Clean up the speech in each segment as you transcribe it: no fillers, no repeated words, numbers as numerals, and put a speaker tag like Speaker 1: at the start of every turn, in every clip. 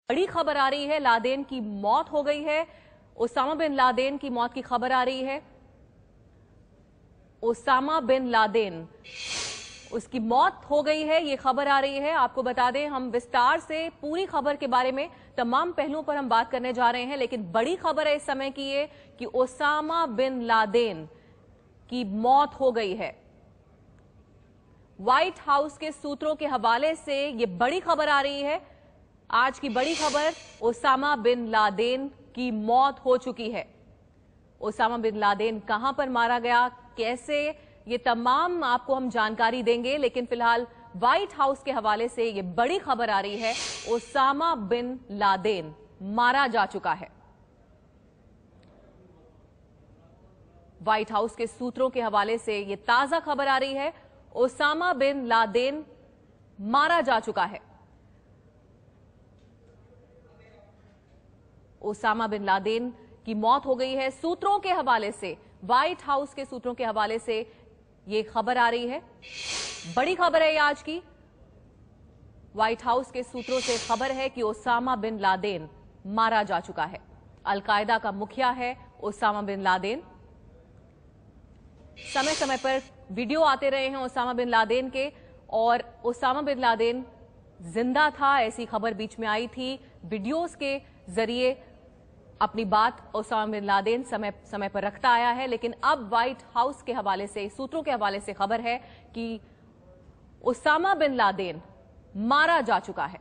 Speaker 1: बड़ी खबर आ रही है, लादेन की मौत हो गई है। ओसामा बिन लादेन की मौत की खबर आ रही है। ओसामा बिन लादेन, उसकी मौत हो गई है, ये खबर आ रही है। आपको बता दें, हम विस्तार से पूरी खबर के बारे में तमाम पहलुओं पर हम बात करने जा रहे हैं, लेकिन बड़ी खबर है इस समय की ये कि ओसामा बिन लादेन की मौत हो गई है। व्हाइट हाउस के सूत्रों के हवाले से ये बड़ी खबर आ रही है। आज की बड़ी खबर, ओसामा बिन लादेन की मौत हो चुकी है। ओसामा बिन लादेन कहां पर मारा गया, कैसे, ये तमाम आपको हम जानकारी देंगे, लेकिन फिलहाल व्हाइट हाउस के हवाले से ये बड़ी खबर आ रही है, ओसामा बिन लादेन मारा जा चुका है। व्हाइट हाउस के सूत्रों के हवाले से ये ताजा खबर आ रही है, ओसामा बिन लादेन मारा जा चुका है। ओसामा बिन लादेन की मौत हो गई है। सूत्रों के हवाले से, व्हाइट हाउस के सूत्रों के हवाले से यह खबर आ रही है। बड़ी खबर है आज की। व्हाइट हाउस के सूत्रों से खबर है कि ओसामा बिन लादेन मारा जा चुका है। अल-कायदा का मुखिया है ओसामा बिन लादेन। समय समय पर वीडियो आते रहे हैं ओसामा बिन लादेन के, और ओसामा बिन लादेन जिंदा था ऐसी खबर बीच में आई थी। वीडियोस के जरिए अपनी बात ओसामा बिन लादेन समय समय पर रखता आया है, लेकिन अब व्हाइट हाउस के हवाले से, सूत्रों के हवाले से खबर है कि ओसामा बिन लादेन मारा जा चुका है।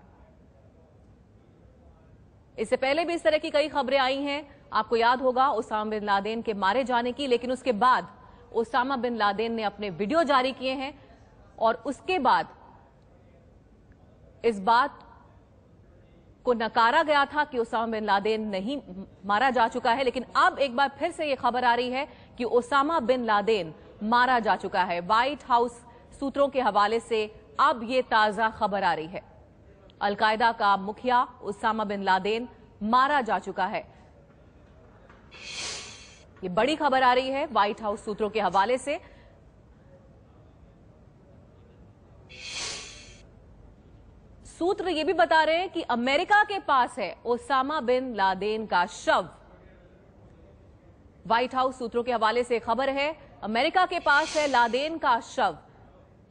Speaker 1: इससे पहले भी इस तरह की कई खबरें आई हैं, आपको याद होगा ओसामा बिन लादेन के मारे जाने की, लेकिन उसके बाद ओसामा बिन लादेन ने अपने वीडियो जारी किए हैं और उसके बाद इस बात को नकारा गया था कि ओसामा बिन लादेन नहीं मारा जा चुका है, लेकिन अब एक बार फिर से यह खबर आ रही है कि ओसामा बिन लादेन मारा जा चुका है। व्हाइट हाउस सूत्रों के हवाले से अब यह ताजा खबर आ रही है। अल-कायदा का मुखिया ओसामा बिन लादेन मारा जा चुका है। यह बड़ी खबर आ रही है व्हाइट हाउस सूत्रों के हवाले से। सूत्र यह भी बता रहे हैं कि अमेरिका के पास है ओसामा बिन लादेन का शव। व्हाइट हाउस सूत्रों के हवाले से खबर है, अमेरिका के पास है लादेन का शव।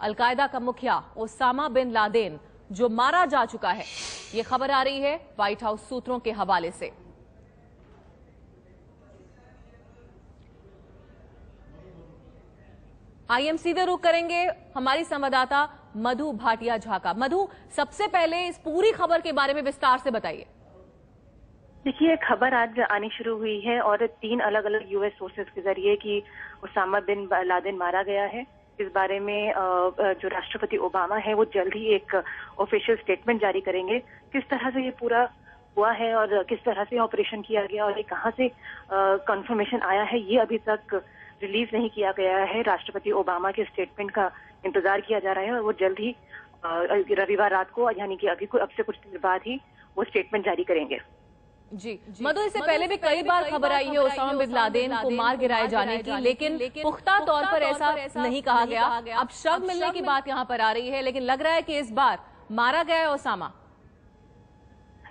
Speaker 1: अल-कायदा का मुखिया ओसामा बिन लादेन जो मारा जा चुका है, यह खबर आ रही है व्हाइट हाउस सूत्रों के हवाले से। आइए हम सीधे रुख करेंगे हमारी संवाददाता मधु भाटिया झा का। मधु, सबसे पहले इस पूरी खबर के बारे में विस्तार से बताइए।
Speaker 2: देखिए, खबर आज आनी शुरू हुई है और 3 अलग अलग यूएस सोर्सेज के जरिए कि ओसामा बिन लादेन मारा गया है। इस बारे में जो राष्ट्रपति ओबामा है वो जल्द ही एक ऑफिशियल स्टेटमेंट जारी करेंगे। किस तरह से ये पूरा हुआ है और किस तरह से ऑपरेशन किया गया और ये कहां से कंफर्मेशन आया है, ये अभी तक रिलीज नहीं किया गया है। राष्ट्रपति ओबामा के स्टेटमेंट का इंतजार किया जा रहा है और वो जल्द ही रविवार रात को, यानी कि अब से कुछ देर बाद ही वो स्टेटमेंट जारी करेंगे।
Speaker 1: जी मधु, इससे पहले भी कई बार खबर आई है ओसामा बिन लादेन को मार गिराए जाने की, लेकिन पुख्ता तौर पर ऐसा नहीं कहा गया। अब शव मिलने की बात यहां पर आ रही है, लेकिन लग रहा है कि इस बार मारा गया है ओसामा।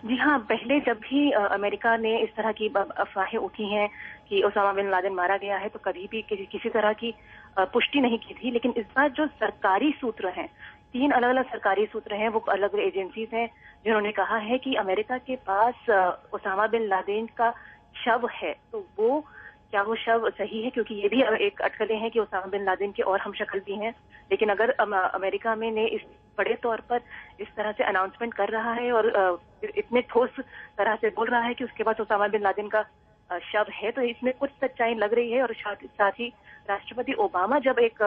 Speaker 2: जी हाँ, पहले जब भी अमेरिका ने इस तरह की अफवाहें उठी हैं कि ओसामा बिन लादेन मारा गया है, तो कभी भी किसी तरह की पुष्टि नहीं की थी। लेकिन इस बार जो सरकारी सूत्र हैं, 3 अलग अलग सरकारी सूत्र हैं, वो अलग एजेंसीज हैं जिन्होंने कहा है कि अमेरिका के पास ओसामा बिन लादेन का शव है। तो क्या वो शव सही है? क्योंकि ये भी एक अटकलें हैं कि ओसामा बिन लादेन के और हमशक्ल भी हैं। लेकिन अगर अमेरिका में ने इस बड़े तौर पर इस तरह से अनाउंसमेंट कर रहा है और इतने ठोस तरह से बोल रहा है कि उसके पास ओसामा बिन लादेन का शव है, तो इसमें कुछ सच्चाई लग रही है। और साथ ही राष्ट्रपति ओबामा जब एक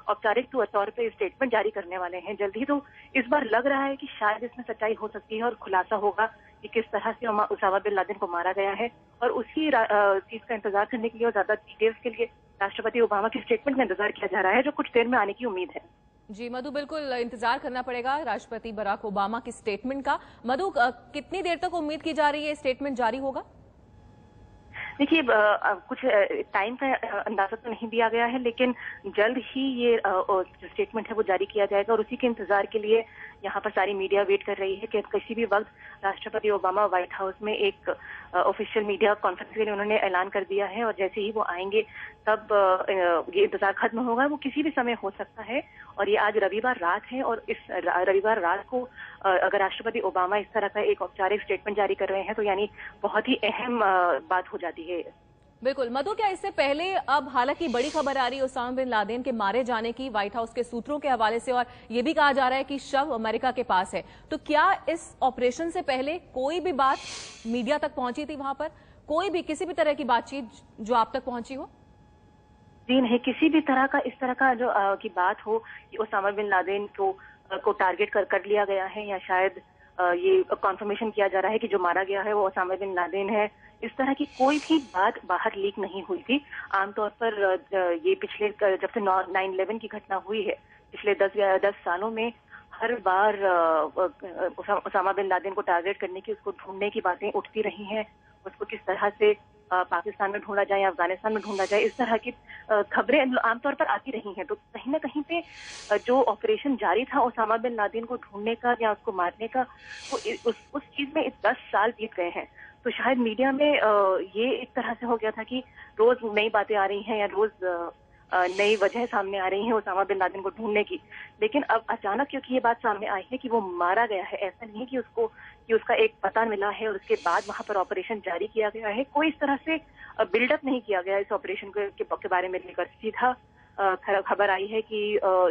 Speaker 2: औपचारिक तौर पे स्टेटमेंट जारी करने वाले हैं जल्द ही, तो इस बार लग रहा है कि शायद इसमें सच्चाई हो सकती है और खुलासा होगा कि किस तरह से ओसामा बिन लादेन को मारा गया है। और उसी चीज का इंतजार करने के लिए और ज्यादा डिटेल्स के लिए राष्ट्रपति ओबामा के स्टेटमेंट का इंतजार किया जा रहा है, जो कुछ देर में आने की उम्मीद है।
Speaker 1: जी मधु, बिल्कुल इंतजार करना पड़ेगा राष्ट्रपति बराक ओबामा की स्टेटमेंट का। मधु, कितनी देर तक उम्मीद की जा रही है स्टेटमेंट जारी होगा?
Speaker 2: देखिए, कुछ टाइम का अंदाजा तो नहीं दिया गया है, लेकिन जल्द ही ये जो स्टेटमेंट है वो जारी किया जाएगा, और उसी के इंतजार के लिए यहाँ पर सारी मीडिया वेट कर रही है कि किसी भी वक्त राष्ट्रपति ओबामा व्हाइट हाउस में एक ऑफिशियल मीडिया कॉन्फ्रेंस के लिए उन्होंने ऐलान कर दिया है, और जैसे ही वो आएंगे तब ये इंतजार खत्म होगा। वो किसी भी समय हो सकता है, और ये आज रविवार रात है, और इस रविवार रात को अगर राष्ट्रपति ओबामा इस तरह का एक औपचारिक स्टेटमेंट जारी कर रहे हैं तो यानी बहुत ही अहम बात हो जाती है।
Speaker 1: बिल्कुल मधु, क्या इससे पहले अब हालांकि बड़ी खबर आ रही है ओसामा बिन लादेन के मारे जाने की व्हाइट हाउस के सूत्रों के हवाले से, और ये भी कहा जा रहा है कि शव अमेरिका के पास है, तो क्या इस ऑपरेशन से पहले कोई भी बात मीडिया तक पहुंची थी? वहां पर कोई भी किसी भी तरह की बातचीत जो आप तक पहुंची हो?
Speaker 2: जी नहीं, किसी भी तरह का इस तरह का जो की बात हो कि ओसामा बिन लादेन को टारगेट कर लिया गया है, या शायद ये कॉन्फर्मेशन किया जा रहा है कि जो मारा गया है वो ओसामा बिन लादेन है, इस तरह की कोई भी बात बाहर लीक नहीं हुई थी। आमतौर पर ये पिछले जब से 9/11 की घटना हुई है, पिछले 10 सालों में हर बार ओसामा बिन लादेन को टारगेट करने की, उसको ढूंढने की बातें उठती रही हैं। उसको किस तरह से पाकिस्तान में ढूंढा जाए या अफगानिस्तान में ढूंढा जाए, इस तरह की खबरें आमतौर पर आती रही हैं। तो कहीं ना कहीं पे जो ऑपरेशन जारी था ओसामा बिन लादेन को ढूंढने का या उसको मारने का, वो उस चीज में 10 साल बीत गए हैं। तो शायद मीडिया में ये एक तरह से हो गया था कि रोज नई बातें आ रही हैं, या रोज नई वजह सामने आ रही है ओसामा बिन लादेन को ढूंढने की। लेकिन अब अचानक क्योंकि ये बात सामने आई है कि वो मारा गया है, ऐसा नहीं कि उसका एक पता मिला है और उसके बाद वहां पर ऑपरेशन जारी किया गया है, कोई इस तरह से बिल्डअप नहीं किया गया इस ऑपरेशन के बारे में लेकर। सीधा खबर आई है कि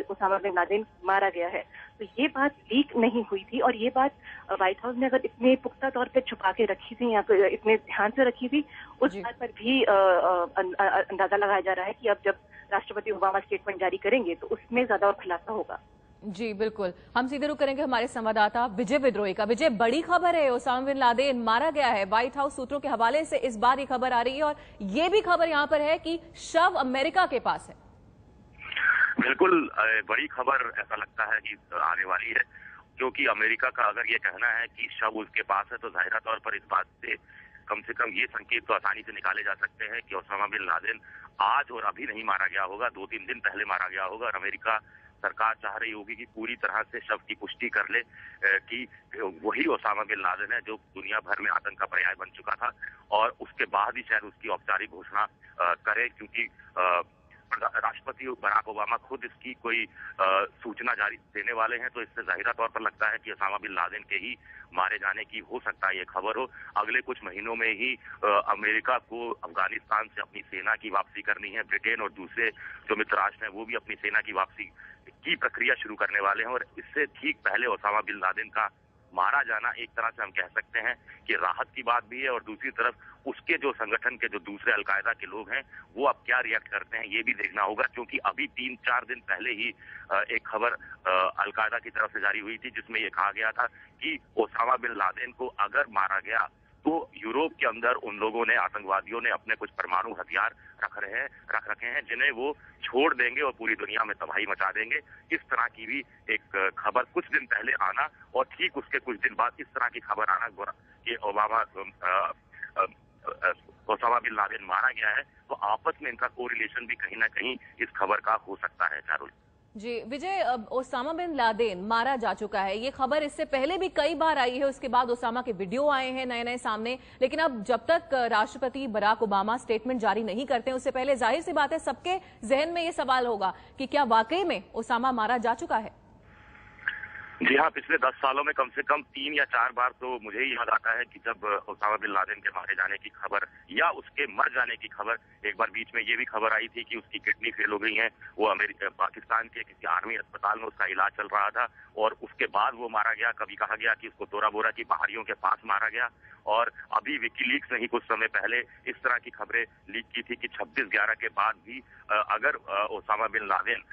Speaker 2: ओसामा बिन लादेन मारा गया है। तो ये बात लीक नहीं हुई थी, और ये बात व्हाइट हाउस ने अगर इतने पुख्ता तौर पे छुपा के रखी थी या इतने ध्यान से रखी थी, उस बात पर भी अंदाजा लगाया जा रहा है कि अब जब राष्ट्रपति ओबामा स्टेटमेंट जारी करेंगे तो उसमें ज्यादा और खुलासा होगा।
Speaker 1: जी बिल्कुल, हम सीधे रुक करेंगे हमारे संवाददाता विजय विद्रोही का। विजय, बड़ी खबर है, ओसामा बिन लादेन मारा गया है। व्हाइट हाउस सूत्रों के हवाले से इस बार ये खबर आ रही है, और ये भी खबर यहाँ पर है कि शव अमेरिका के पास है।
Speaker 3: बिल्कुल बड़ी खबर ऐसा लगता है कि आने वाली है, क्योंकि अमेरिका का अगर ये कहना है कि शव उसके पास है तो जाहिर तौर पर इस बात से कम ये संकेत तो आसानी से निकाले जा सकते हैं कि ओसामा बिन लादेन आज और अभी नहीं मारा गया होगा, 2-3 दिन पहले मारा गया होगा। और अमेरिका सरकार चाह रही होगी कि पूरी तरह से शव की पुष्टि कर ले कि वही ओसामा बिन लादेन है जो दुनिया भर में आतंक का पर्याय बन चुका था, और उसके बाद ही शायद उसकी औपचारिक घोषणा करे, क्योंकि राष्ट्रपति बराक ओबामा खुद इसकी कोई सूचना जारी देने वाले हैं। तो इससे जाहिर तौर पर लगता है कि ओसामा बिन लादेन के ही मारे जाने की हो सकता है ये खबर हो। अगले कुछ महीनों में ही अमेरिका को अफगानिस्तान से अपनी सेना की वापसी करनी है। ब्रिटेन और दूसरे जो मित्र राष्ट्र हैं वो भी अपनी सेना की वापसी की प्रक्रिया शुरू करने वाले हैं, और इससे ठीक पहले ओसामा बिन लादेन का मारा जाना एक तरह से हम कह सकते हैं कि राहत की बात भी है, और दूसरी तरफ उसके जो संगठन के जो दूसरे अलकायदा के लोग हैं वो अब क्या रिएक्ट करते हैं ये भी देखना होगा। क्योंकि अभी 3-4 दिन पहले ही एक खबर अलकायदा की तरफ से जारी हुई थी, जिसमें ये कहा गया था कि ओसामा बिन लादेन को अगर मारा गया तो यूरोप के अंदर उन लोगों ने, आतंकवादियों ने अपने कुछ परमाणु हथियार रख रखे हैं जिन्हें वो छोड़ देंगे और पूरी दुनिया में तबाही मचा देंगे। इस तरह की भी एक खबर कुछ दिन पहले आना, और ठीक उसके कुछ दिन बाद इस तरह की खबर आना कि ओसामा बिन लादेन मारा गया है, तो आपस में इनका कोरिलेशन भी कहीं ना कहीं इस खबर का हो सकता है। चारुल
Speaker 1: जी विजय, ओसामा बिन लादेन मारा जा चुका है, ये खबर इससे पहले भी कई बार आई है, उसके बाद ओसामा के वीडियो आए हैं नए नए सामने, लेकिन अब जब तक राष्ट्रपति बराक ओबामा स्टेटमेंट जारी नहीं करते उससे पहले जाहिर सी बात है सबके जहन में ये सवाल होगा कि क्या वाकई में ओसामा मारा जा चुका है।
Speaker 3: जी हाँ, पिछले 10 सालों में कम से कम 3 या 4 बार तो मुझे ही याद आता है कि जब ओसामा बिन लादेन के मारे जाने की खबर या उसके मर जाने की खबर, एक बार बीच में ये भी खबर आई थी कि उसकी किडनी फेल हो गई है, वो पाकिस्तान के किसी आर्मी अस्पताल में उसका इलाज चल रहा था, और उसके बाद वो मारा गया। कभी कहा गया कि उसको तोरा बोरा की पहाड़ियों के पास मारा गया, और अभी विकीलीक्स ने ही कुछ समय पहले इस तरह की खबरें लीक की थी कि 26/11 के बाद भी अगर ओसामा बिन लादेन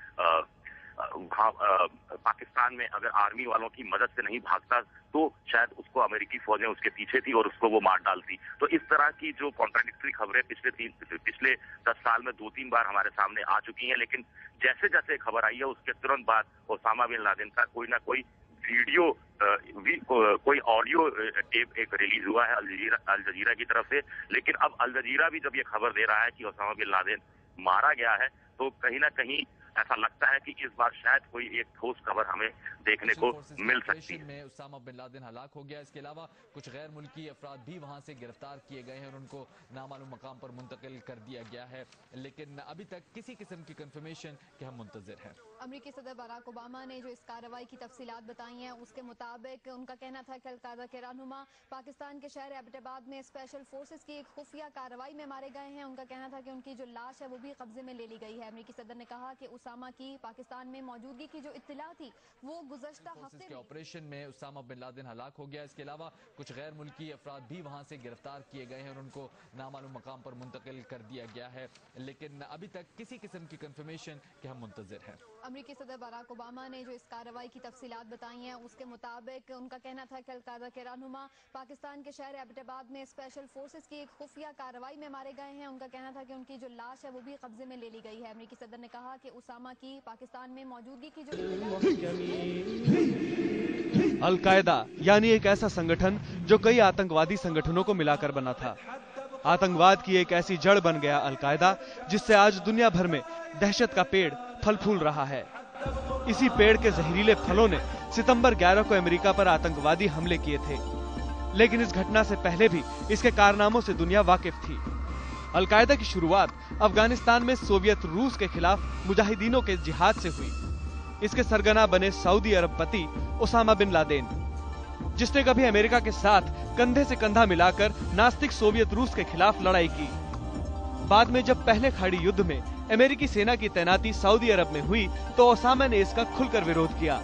Speaker 3: पाकिस्तान में अगर आर्मी वालों की मदद से नहीं भागता तो शायद उसको अमेरिकी फौजें उसके पीछे थी और उसको वो मार डालती। तो इस तरह की जो कॉन्ट्राडिक्टरी खबरें पिछले 10 साल में 2-3 बार हमारे सामने आ चुकी हैं, लेकिन जैसे जैसे खबर आई है उसके तुरंत बाद ओसामा बिन लादेन का कोई ना कोई वीडियो कोई ऑडियो टेप एक रिलीज हुआ है अल जजीरा की तरफ से। लेकिन अब अल जजीरा भी जब ये खबर दे रहा है कि ओसामा बिन लादेन मारा गया है, तो कहीं ना कहीं ऐसा लगता है कि इस बार शायद कोई एक ठोस खबर हमें देखने को मिल सकती है।
Speaker 4: में उसामा बिन लादेन हलाक हो गया। इसके अलावा कुछ गैर मुल्की अफराद भी वहां से गिरफ्तार किए गए हैं और उनको नामालूम मकाम पर मुंतकिल कर दिया गया है, लेकिन अभी तक किसी किस्म की कंफर्मेशन के हम मुंतजिर हैं।
Speaker 5: अमेरिकी सदर बराक ओबामा ने जो इस कार्रवाई की तफसीलात बताई हैं, उसके मुताबिक उनका कहना था कि अल-कायदा के रहनुमा पाकिस्तान के शहर एबटाबाद में स्पेशल फोर्सेस की एक खुफिया कार्रवाई में मारे गए हैं। उनका कहना था कि उनकी जो लाश है वो भी कब्जे में ले ली गई है। अमेरिकी सदर ने कहा कि उसामा की पाकिस्तान में मौजूदगी की जो इत्तला थी वो गुज़श्ता हफ्ते
Speaker 4: के ऑपरेशन में उसामा बिन लादेन हलाक हो गया। इसके अलावा कुछ गैर मुल्की अफराद भी वहां से गिरफ्तार किए गए हैं और उनको नामालूम मकाम पर मुंतकिल कर दिया गया है, लेकिन अभी तक किसी किस्म की कंफर्मेशन के हम मुंतजिर हैं।
Speaker 5: अमेरिकी सदर बराक ओबामा ने जो इस कार्रवाई की तफसीलात बताई हैं, उसके मुताबिक उनका कहना था कि अल-कायदा के रहनुमा पाकिस्तान के शहर एबटाबाद में स्पेशल फोर्सेस की एक खुफिया कार्रवाई में मारे गए हैं। उनका कहना था कि उनकी जो लाश है वो भी कब्जे में ले ली गई है। अमेरिकी सदर ने कहा कि उसामा की पाकिस्तान में मौजूदगी की जो
Speaker 6: अल-कायदा यानी एक ऐसा संगठन जो कई आतंकवादी संगठनों को मिलाकर बना था। आतंकवाद की एक ऐसी जड़ बन गया अल-कायदा जिससे आज दुनिया भर में दहशत का पेड़ फल फूल रहा है। इसी पेड़ के जहरीले फलों ने सितंबर 11 को अमेरिका पर आतंकवादी हमले किए थे, लेकिन इस घटना से पहले भी इसके कारनामों से दुनिया वाकिफ थी। अल-कायदा की शुरुआत अफगानिस्तान में सोवियत रूस के खिलाफ मुजाहिदीनों के जिहाद से हुई। इसके सरगना बने सऊदी अरबपति ओसामा बिन लादेन, जिसने कभी अमेरिका के साथ कंधे से कंधा मिलाकर नास्तिक सोवियत रूस के खिलाफ लड़ाई की। बाद में जब पहले खाड़ी युद्ध में अमेरिकी सेना की तैनाती सऊदी अरब में हुई तो ओसामा ने इसका खुलकर विरोध किया।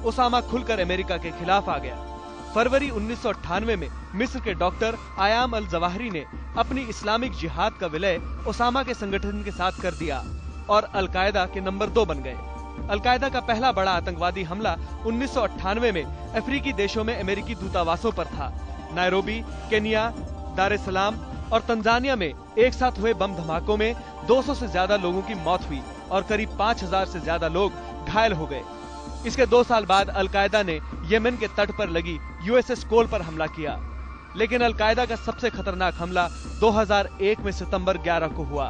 Speaker 6: ओसामा खुलकर अमेरिका के खिलाफ आ गया। फरवरी 1998 में मिस्र के डॉक्टर आयाम अल जवाहरी ने अपनी इस्लामिक जिहाद का विलय ओसामा के संगठन के साथ कर दिया और अल-कायदा के नंबर 2 बन गए। अल-कायदा का पहला बड़ा आतंकवादी हमला 1998 में अफ्रीकी देशों में अमेरिकी दूतावासों पर था। नायरोबी, केनिया, दार एस सलाम और तंजानिया में एक साथ हुए बम धमाकों में 200 से ज्यादा लोगों की मौत हुई और करीब 5000 से ज्यादा लोग घायल हो गए। इसके 2 साल बाद अल-कायदा ने यमन के तट पर लगी यूएसएस कोल पर हमला किया, लेकिन अल-कायदा का सबसे खतरनाक हमला 2001 में सितंबर 11 को हुआ।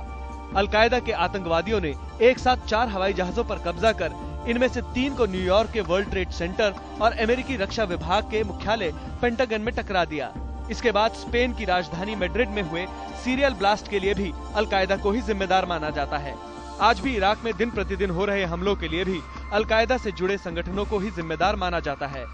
Speaker 6: अल-कायदा के आतंकवादियों ने एक साथ 4 हवाई जहाजों पर कब्जा कर इनमें से 3 को न्यूयॉर्क के वर्ल्ड ट्रेड सेंटर और अमेरिकी रक्षा विभाग के मुख्यालय पेंटागन में टकरा दिया। इसके बाद स्पेन की राजधानी मैड्रिड में हुए सीरियल ब्लास्ट के लिए भी अल-कायदा को ही जिम्मेदार माना जाता है। आज भी इराक में दिन प्रतिदिन हो रहे हमलों के लिए भी अल-कायदा से जुड़े संगठनों को ही जिम्मेदार माना जाता है।